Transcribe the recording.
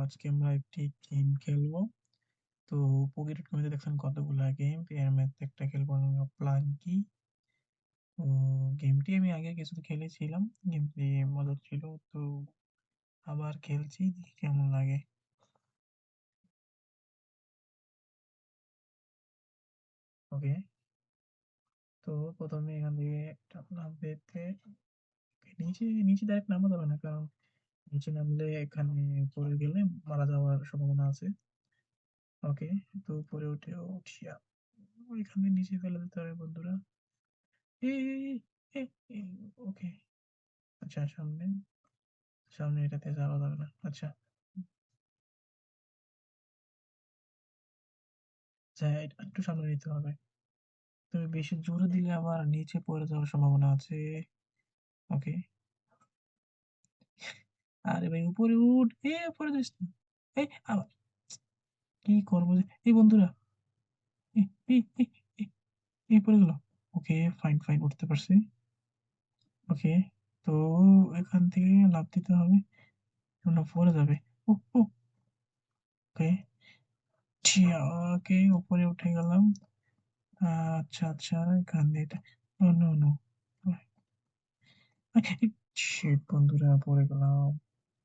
আজকে আমরা একটি গেম খেলবো। তো পকেট মধ্যে দেখছেন কতগুলা গেম, এর মধ্যে একটা খেলবো আমরা প্লাঙ্কি। তো গেমটি আমি আগে কিছু খেলেছিলাম, গেমটি মজা ছিল। তো আবার খেলছি, দেখি কেমন লাগে। ওকে, তো প্রথমে এখান থেকে একটা নামতে নিচে নিচে ডাইরেক্ট নামা যাবে না, কারণ নিচে নামলে এখানে পড়ে গেলে মারা যাওয়ার সম্ভাবনা আছে। ওকে, তো উপরে উঠিয়া ওইখানে নিচে ফেলে দিতে হবে বন্ধুরা। এই, এই, এই, ওকে। আচ্ছা, সামনে সামনে এটাতে যাওয়া যাবে না। আচ্ছা, আচ্ছা, এটা একটু সামনে নিতে হবে। তবে বেশি জোরে দিলে আবার নিচে পড়ে যাওয়ার সম্ভাবনা আছে। ওকে, আরে ভাই উপরে উঠ, উপরে যাস না। এই আবার কি করবো যে, এই বন্ধুরা, এই এই এই এই, এই পড়ে গেল। ওকে, ফাইন ফাইন, উঠতে পারছি। ওকে, তো এখান থেকে লাফ দিতে হবে, না পড়ে যাবে। ও ও, ওকে, ওকে, উপরে উঠে গেলাম। আচ্ছা আচ্ছা, এখান দিয়ে এটা, নো নো নো, শিট বন্ধুরা, পড়ে গেলাম।